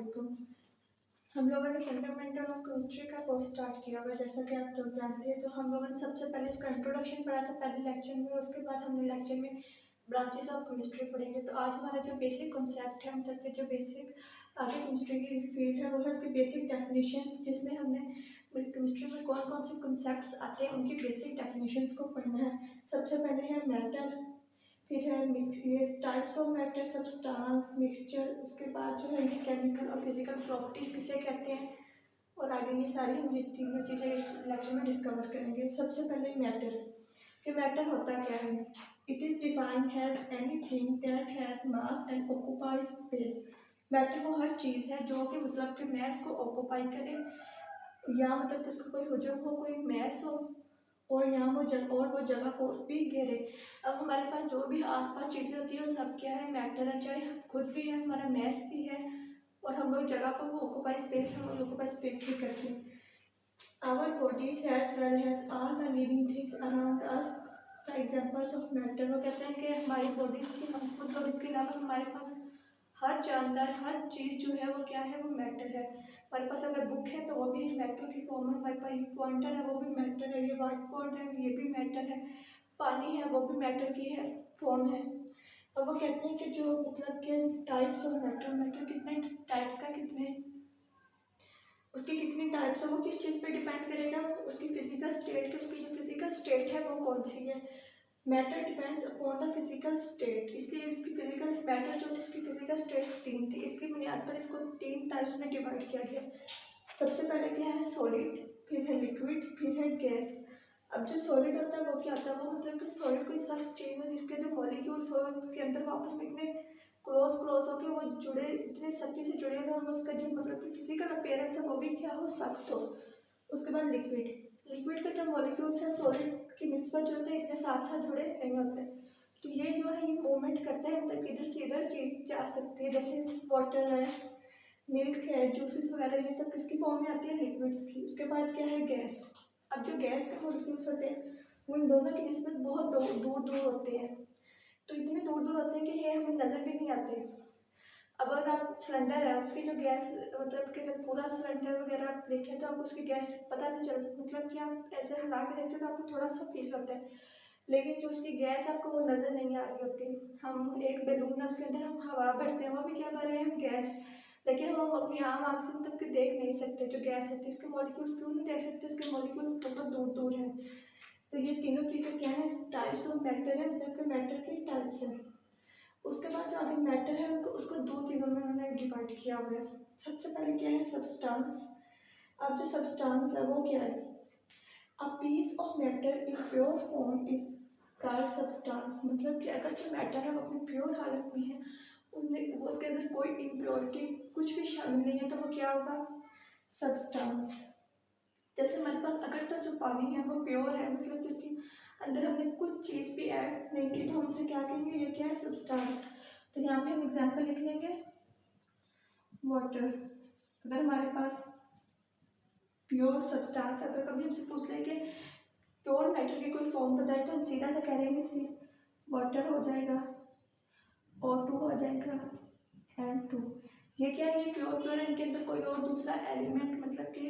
वालेकुम। हम लोगों ने फंडामेंटल ऑफ केमिस्ट्री का कोर्स स्टार्ट किया हुआ है, जैसा कि आप लोग जानते हैं। तो हम लोगों ने सबसे पहले उसका इंट्रोडक्शन पढ़ा था पहले लेक्चर में, उसके बाद हमने लेक्चर में ब्रांचेस ऑफ केमिस्ट्री पढ़ेंगे। तो आज हमारा जो बेसिक कॉन्सेप्ट है, मतलब कि जो बेसिक आगे केमिस्ट्री की फील्ड है वो है उसकी बेसिक डेफिनेशंस, जिसमें हमने केमिस्ट्री में कौन कौन से कॉन्सेप्ट्स आते हैं उनकी बेसिक डेफिनेशंस को पढ़ना है। सबसे पहले है मैटर, फिर है ये types of matter, substance, mixture, उसके बाद जो है ये केमिकल और फिजिकल प्रॉपर्टीज किसे कहते हैं, और आगे ये सारी हम जितनी भी चीज़ें इस लेक्चर में डिस्कवर करेंगे। सबसे पहले मैटर, कि मैटर होता क्या है। It is defined has anything that has mass and occupies space. Matter वो हर चीज़ है जो कि मतलब कि मैस को ऑक्यूपाई करे, या मतलब कि उसका कोई हुजम हो, कोई मैस हो, और यहाँ वो जगह को भी घेरे। अब हमारे पास जो भी आसपास चीज़ें होती है वो सब क्या है, मैटर है। चाहे हम खुद भी है, हमारा मैस भी है, और हम लोग जगह को वो ऑक्यूपाई स्पेस, हम लोग ऑक्यूपाई स्पेस भी करते हैं। Our bodies as well as all the living things around us the examples of matter. वो कहते हैं कि हमारी बॉडीज की, हम खुद और इसके अलावा हमारे पास हर जानदार, हर चीज़ जो है वो क्या है, वो मैटर है। हमारे पास अगर बुक है तो वो भी मैटर की फॉर्म है, हमारे पास ये पॉइंटर है वो भी मैटर है, ये व्हाइट बोर्ड है ये भी मैटर है, पानी है वो भी मैटर की है फॉर्म है। और वो कहते हैं कि जो मतलब के टाइप्स ऑफ मैटर, मैटर कितने टाइप्स का, कितने उसकी कितनी टाइप्स है, वो किस चीज़ पे डिपेंड करेगा, उसकी फिजिकल स्टेट की, उसकी जो फिजिकल स्टेट है वो कौन सी है। Matter depends upon the physical state, इसलिए इसकी फिजिकल मैटर जो थी इसकी फिजिकल स्टेट तीन थी, इसकी बुनियाद पर इसको तीन टाइप्स में डिवाइड किया गया। सबसे पहले क्या है, सॉलिड, फिर है लिक्विड, फिर है गैस। अब जो सॉलिड होता है वो क्या होता है, वो मतलब कि सॉलिड कोई सख्त चीज़ हो जिसके जो मॉलिक्यूल्स हो उसके अंदर आपस में इतने क्लोज हो के वो जुड़े, इतने सख्ती से जुड़े हो, और उसका जो मतलब कि फिजिकल अपीयरेंस है वो भी क्या हो, सख्त हो। उसके बाद लिक्विड, लिक्विड के जो मॉलिक्यूल्स है सॉलिड की निस्बत जो होते हैं इतने साथ साथ जुड़े नहीं होते, तो ये जो है ये मूवमेंट करता है, मतलब इधर से इधर चीज़ जा सकती है। जैसे वाटर है, मिल्क है, जूसेस वगैरह, ये सब किसकी फॉर्म में आती है, लिक्विड्स की। उसके बाद क्या है, गैस। अब जो गैस के मॉलिक्यूल्स होते हैं वो इन दोनों की निस्बत बहुत दूर दूर होते हैं, तो इतने दूर दूर होते हैं कि ये हमें नज़र भी नहीं आते। अब अगर आप सिलेंडर है उसकी जो गैस, मतलब कि अगर पूरा सिलेंडर वगैरह आप देखें तो आपको उसकी गैस पता नहीं चल, मतलब कि आप ऐसे हिला के देखते हो तो आपको थोड़ा सा फील होता है, लेकिन जो उसकी गैस आपको वो नज़र नहीं आ रही होती। हम एक बैलून है उसके अंदर हम हवा भरते हैं, वो भी क्या भर रहे हैं, हम गैस, लेकिन हम अपनी आम आँख से मतलब कि देख नहीं सकते जो गैस होती है, उसके मॉलिक्यूल्स क्यों नहीं देख सकते, उसके मॉलिक्यूल्स बहुत दूर दूर हैं। तो ये तीनों चीज़ें क्या है, टाइप्स ऑफ मैटर है, मतलब कि मैटर की टाइप्स हैं। उसके बाद जो आगे मैटर है उनको, उसको दो चीज़ों में उन्होंने डिवाइड किया हुआ है। सबसे पहले क्या है, सब्सटेंस। अब जो सब्सटेंस है वो क्या है, a piece of matter in pure form is called substance. मतलब कि अगर जो मैटर है वो अपनी प्योर हालत में है, उसमें वो उसके अंदर कोई इम्प्योरिटी कुछ भी शामिल नहीं है, तो वो क्या होगा, सब्सटेंस। जैसे हमारे पास अगर तो जो पानी है वो प्योर है, मतलब कि उसके अंदर हमने कुछ चीज़ भी ऐड नहीं की, तो हम उसे क्या कहेंगे, ये क्या है, सब्सटेंस। तो यहाँ पे हम एग्जांपल लिख लेंगे, वाटर। अगर हमारे पास प्योर सब्सटेंस, अगर कभी हमसे पूछ ले कि प्योर मैटर की कोई फॉर्म बताए, तो हम सीधा सा कह देंगे सी वाटर हो जाएगा, O2 हो जाएगा, N2। ये क्या है, ये प्योर प्योर, इनके अंदर कोई और दूसरा एलिमेंट, मतलब कि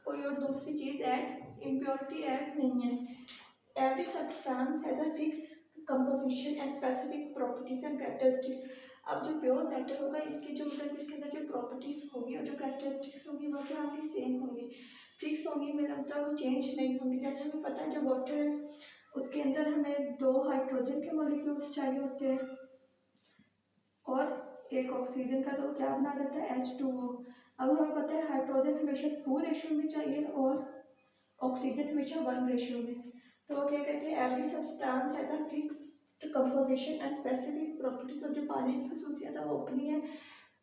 कोई और दूसरी चीज़ ऐड, इम्प्योरिटी ऐड नहीं है। Every substance has a fixed composition and specific properties and characteristics। अब जो प्योर मैटर होगा इसकी जो मतलब इसके अंदर जो प्रॉपर्टीज होंगी और जो कैरेक्टरिस्टिक्स होंगी वो क्या होंगी, सेम होंगी, फिक्स होंगी, मेरा मतलब वो चेंज नहीं होंगी। जैसे हमें पता है जो वाटर है उसके अंदर हमें 2 हाइड्रोजन के मॉलिक्यूल्स चाहिए होते हैं और एक ऑक्सीजन का, तो क्या बना देता है, H2O। अब हमें पता है हाइड्रोजन हमेशा 2 रेशियो में चाहिए और ऑक्सीजन हमेशा 1 रेशियो में। तो वो क्या कहते हैं, every substance has a fixed composition and specific properties. और जो पानी की खसूसियत है वो अपनी है,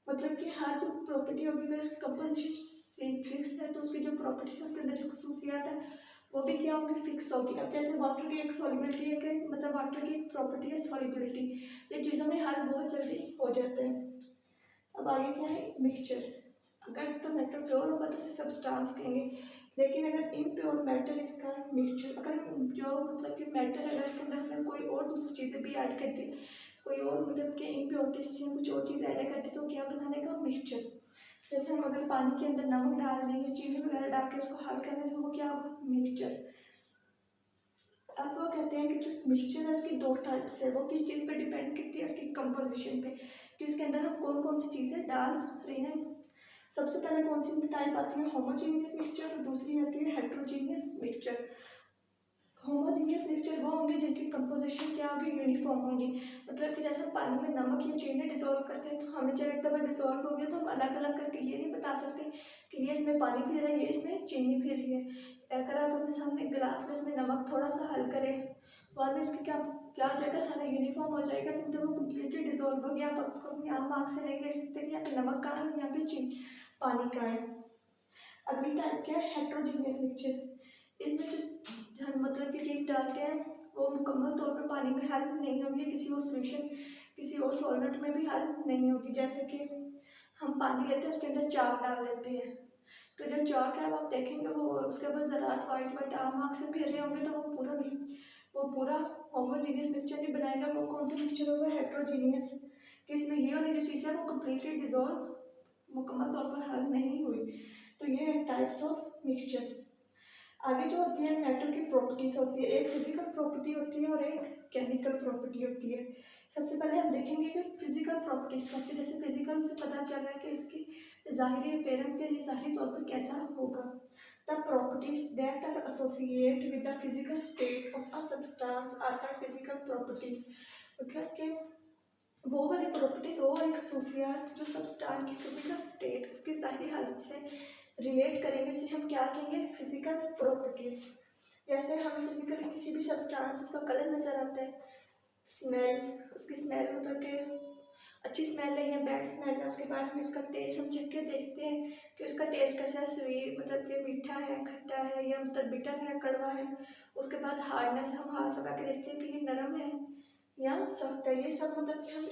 मतलब कि हर जो प्रॉपर्टी होगी अगर उसकी कंपोजिशन फिक्स है तो उसकी जो प्रॉपर्टीज है उसके अंदर जो खसूसियात है वो भी क्या होंगी, फिक्स होगी। अब जैसे वाटर की एक सॉल्युबिलिटी है कि मतलब वाटर की एक प्रॉपर्टी है सॉल्युबिलिटी, ये चीज़ों में हल बहुत जल्दी हो जाते हैं। अब आगे क्या है, मिक्सचर। अगर तो मैटर प्योर होगा तो उसे सब्सटेंस कहेंगे, लेकिन अगर इम्प्योर मैटर इसका मिक्सचर, अगर जो मतलब कि मैटर है अगर इसके अंदर हमने कोई और दूसरी चीज़ें भी ऐड कर दी, कोई और मतलब कि इम्प्योरिटीज कुछ और चीज़ ऐड कर दी, तो क्या बना देगा, मिक्सचर। जैसे हम अगर पानी के अंदर नमक डाल दें या चीनी वगैरह डाल के उसको हल कर दें तो वो क्या होगा, मिक्सचर। अब वो कहते हैं कि जो मिक्सचर है उसकी दो टाइप्स है, वो किस चीज़ पे डिपेंड करती है, उसकी कंपोजिशन पे, कि उसके अंदर हम कौन कौन सी चीज़ें डाल रहे हैं। सबसे पहले कौन सी टाइप आती है, होमोजीनियस मिक्सचर, और दूसरी आती है हेट्रोजीनियस मिक्सचर। होमोजीनियस मिक्सचर वो होंगे जिनकी कंपोजिशन क्या होगी, यूनिफॉर्म होगी। मतलब कि जैसे हम पानी में नमक या चीनी डिजोल्व करते हैं तो हमें जब एक दफ़ा डिजोल्व हो गया तो हम अलग अलग करके ये नहीं बता सकते कि ये इसमें पानी फिर रहा है, ये इसमें चीनी फिर रही है। अगर आप अपने सामने गिलास में इसमें नमक थोड़ा सा हल करें बाद में इसकी क्या क्या हो जाएगा, सारा यूनिफॉर्म हो जाएगा, किंतु वो कम्प्लीटली डिजोल्व हो गया। आप उसको अपनी आँख से नहीं देख सकते कि यहाँ पे नमक कहाँ है, यहाँ पे चीनी पानी कहाँ है। अगली टाइप क्या है, हेट्रोजीनियस मिक्सचर। इसमें जो हम मतलब की चीज़ डालते हैं वो मुकम्मल तौर पर पानी में हल नहीं होगी, किसी और सोल्यूशन किसी और सॉल्वेंट में भी हल नहीं होगी। जैसे कि हम पानी लेते हैं उसके अंदर चाक डाल देते हैं, तो जो चाक है वो आप देखेंगे वो उसके बाद ज़रात वाइट वाइट आँख से फिर रहे होंगे तो वो पूरा होमोजीनियस मिक्सचर नहीं बनाएगा। वो कौन सा मिक्सचर होगा, हेट्रोजीनियस, कि इसमें ये वाली जो चीज़ है वो कम्प्लीटली डिजोल्व मुकम्मल तौर पर हल नहीं हुई। तो ये है टाइप्स ऑफ मिक्सचर। आगे जो होती है मैटर की प्रॉपर्टीज होती है, एक फिजिकल प्रॉपर्टी होती है और एक केमिकल प्रॉपर्टी होती है। सबसे पहले हम देखेंगे कि फिजिकल प्रॉपर्टीज होती है। जैसे फिजिकल से पता चल रहा है कि इसकी ज़ाहिरी अपीयरेंस के लिए ज़ाहिरी तौर पर कैसा होगा। The properties that are associate with the physical state of a substance are called physical properties. मतलब कि वो वाली प्रॉपर्टीज वो वाली खसूसियात जो सब्सटेंस की फिजिकल स्टेट उसकी ज़ाहिरी हालत से रिलेट करेंगे उसे हम क्या कहेंगे, फिजिकल प्रॉपर्टीज। जैसे हमें फिजिकली किसी भी सब्सटेंस उसका कलर नज़र आता है, स्मेल, उसकी स्मेल मतलब कि अच्छी स्मेल है या बैड स्मेल है, उसके बाद हम इसका टेस्ट हम चख के देखते हैं कि उसका टेस्ट कैसा है, स्वीट मतलब कि मीठा है, खट्टा है, या मतलब बिटर है, कड़वा है। उसके बाद हार्डनेस हम हाथ लगा के देखते हैं कि ये नरम है या सख्त है। ये सब मतलब कि हम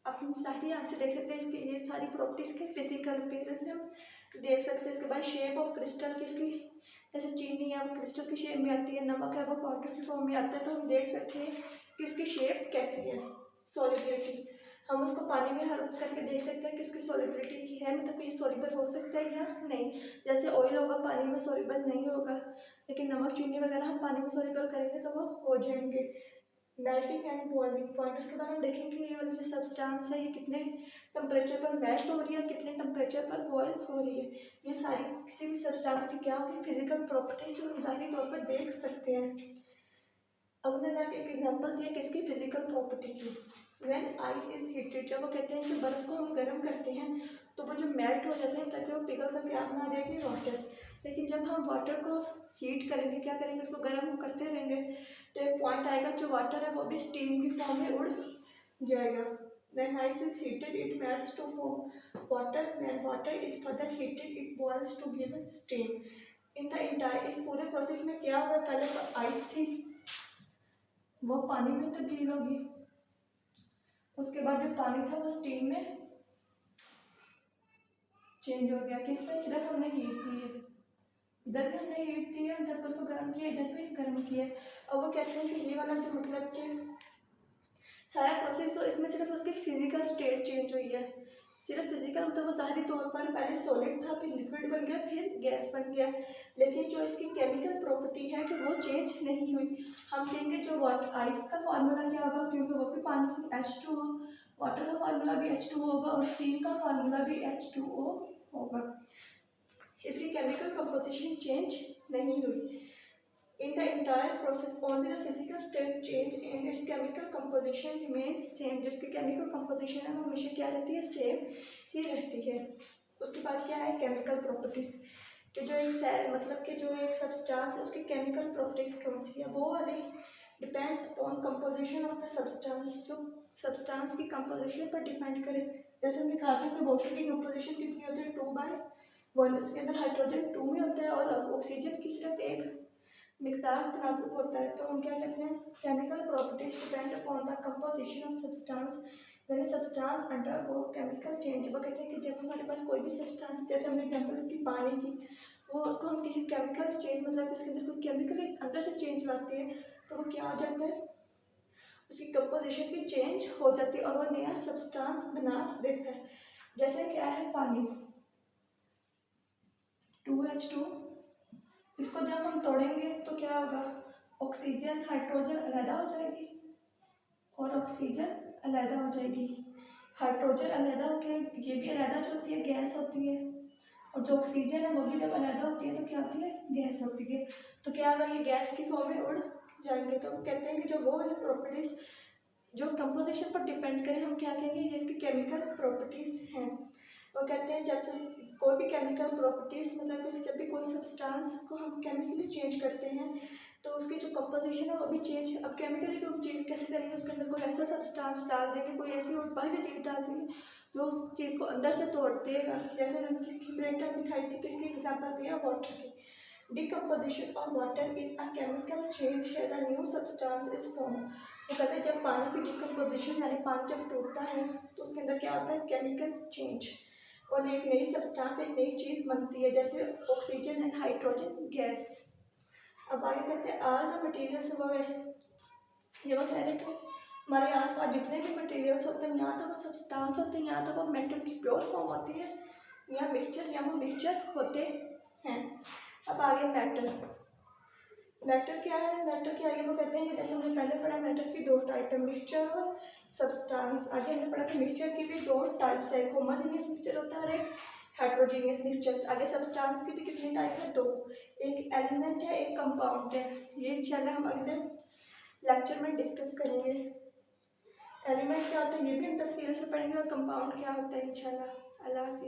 अपनी सारी आँख से देख सकते हैं। इसकी ये सारी प्रॉपर्टीज़ के फिजिकल अपीयरेंस हम देख सकते हैं। उसके बाद शेप ऑफ क्रिस्टल की, इसकी जैसे चीनी है वो क्रिस्टल की शेप में आती है, नमक है वो पाउडर की फॉर्म में आता है, तो हम देख सकते हैं कि इसकी शेप कैसी है, सॉलिबिलिटी। हम उसको पानी में हल करके देख सकते हैं कि इसकी सॉलिबिलिटी की है, मतलब ये सॉल्युबल हो सकता है या नहीं। जैसे ऑयल होगा पानी में सॉल्युबल नहीं होगा, लेकिन नमक चीनी वगैरह हम पानी में सॉल्युबल करेंगे तो वो हो जाएंगे। मेल्टिंग एंड बॉइलिंग पॉइंट, उसके बाद हम देखेंगे ये वाली जो सब्सटेंस है ये कितने टेम्परेचर पर मेल्ट हो रही है, कितने टेम्परेचर पर बॉयल हो रही है। ये सारी किसी भी सब्सटेंस की क्या होगी, फिजिकल प्रॉपर्टीज जो हम ज़ाहिरी तौर पर देख सकते हैं। अब उन्होंने एक एग्जांपल दिया किसकी, फिजिकल प्रॉपर्टी की। व्हेन आइस इज हीटेड, जब वो कहते हैं कि बर्फ़ को हम गर्म करते हैं तो वो जो मेल्ट हो जाता है ताकि वो पिघल कर क्या बना देगी, वाटर। लेकिन जब हम वाटर को हीट करेंगे, क्या करेंगे, उसको गर्म करते रहेंगे तो एक पॉइंट आएगा जो वाटर है वो भी स्टीम की फॉर्म में उड़ जाएगा। When ice is heated, it melts to form water. When water is further heated, it boils to give steam. In the entire इस पूरे प्रोसेस में क्या हुआ, पहले तो आइस थी वो पानी में तब्दील होगी, उसके बाद जो पानी था वो स्टीम में चेंज हो गया। किससे, सिर्फ हमने हीट की है, इधर भी हमने हीट दी है, इधर उसको गर्म किया, इधर भी गर्म किया। अब वो कहते हैं कि ये वाला जो मतलब कि सारा प्रोसेस तो इसमें सिर्फ उसकी फिजिकल स्टेट चेंज हुई है। सिर्फ फिजिकल मतलब वो ज़ाहिरी तौर पर पहले सॉलिड था, फिर लिक्विड बन गया, फिर गैस बन गया। लेकिन जो इसकी केमिकल प्रॉपर्टी है कि वो चेंज नहीं हुई। हम कहेंगे जो वाटर आइस का फार्मूला क्या होगा, क्योंकि वो भी पानी से H2O, वाटर का फार्मूला भी H2O होगा और स्टीम का फार्मूला भी H2O होगा। इसकी केमिकल कंपोजिशन चेंज नहीं हुई। In the entire process, only the physical state change and its chemical composition remain same. जिसकी chemical composition है वो हमेशा क्या रहती है, सेम ही रहती है। उसके बाद क्या है, chemical properties, कि जो एक सेल मतलब कि जो एक सब्सटेंस है उसकी chemical properties कौन सी है, वो वाली depends upon composition of the substance, जो सब्सटेंस की कंपोजिशन पर डिपेंड करे। जैसे हमने कहा था कि वाटर की कंपोजिशन कितनी होती है, 2/1, उसके अंदर हाइड्रोजन 2 में होता है और ऑक्सीजन की सिर्फ एक मिकदार तनासब होता है। तो हम क्या कहते हैं, chemical properties depend upon the composition of substance when substance undergo chemical change. वो कहते हैं कि जब हमारे पास कोई भी सब्सटेंस, जैसे हमने एग्जांपल दी पानी की, वो उसको हम किसी केमिकल चेंज मतलब उसके अंदर कोई केमिकल अंदर से चेंज लाते हैं तो वो क्या हो जाता है, उसकी कंपोजिशन भी चेंज हो जाती है और वो नया सब्सटेंस बना देता है। जैसे क्या है पानी, 2H2। इसको जब हम तोड़ेंगे तो क्या होगा, ऑक्सीजन हाइड्रोजन अलग हो जाएगी और ऑक्सीजन अलग हो जाएगी। हाइड्रोजन अलग होकर ये भी अलग जो होती है गैस होती है, और जो ऑक्सीजन है वो भी जब अलग होती है तो क्या होती है, गैस होती है। तो क्या होगा, ये गैस की फॉर्म में उड़ जाएंगे। तो कहते हैं कि जो वो वाली प्रॉपर्टीज़ जो कंपोजिशन पर डिपेंड करें, हम क्या कहेंगे, ये इसकी केमिकल प्रॉपर्टीज़ हैं। वो कहते हैं जब से कोई भी केमिकल प्रॉपर्टीज़ मतलब कि जब भी कोई सब्सटेंस को हम केमिकली चेंज करते हैं तो उसकी जो कंपोजिशन है वो भी चेंज। अब केमिकली को चेंज कैसे करेंगे, उसके अंदर कोई ऐसा सब्सटेंस डाल देंगे, कोई ऐसी और बाहरी चीज़ डाल देंगे जो उस चीज़ को अंदर से तोड़ देगा। जैसे मैंने किसकी ब्रेकडाउन दिखाई थी, किसकी एग्जाम्पल दिया, वाटर की। Decomposition of water is a chemical change where a new substance is formed। वो कहते हैं जब पानी की डिकम्पोजिशन यानी पानी जब टूटता है तो उसके अंदर क्या होता है, केमिकल चेंज, और एक नई सब्सटेंस एक नई चीज़ बनती है जैसे ऑक्सीजन एंड हाइड्रोजन गैस। अब आगे कहते हैं आल द मटीरियल्स वो है, ये वो कह रहे थे हमारे आसपास जितने भी मटेरियल्स होते हैं, यहाँ तो वो सब्सटेंस होते हैं, यहाँ तो वो मेटल की प्योर फॉर्म होती है, या मिक्सचर या वो मिक्सचर होते हैं। अब आगे मैटर। मैटर क्या है, मैटर के आगे वो कहते हैं कि जैसे हमने पहले पढ़ा मैटर की दो टाइप है, मिक्सचर और सब्सटेंस। आगे हमने पढ़ा कि मिक्सचर की भी दो टाइप्स है, एक होमोजेनियस मिक्सचर होता है और एक हेट्रोजीनियस मिक्सचर्स। आगे सब्सटेंस की भी कितनी टाइप है, दो, एक एलिमेंट है एक कंपाउंड है। ये इंशाल्लाह हम अगले लेक्चर में डिस्कस करेंगे। एलिमेंट क्या होता है ये भी हम तफसील से पढ़ेंगे और कंपाउंड क्या होता है इंशाल्लाह। अल्लाह हाफिज़।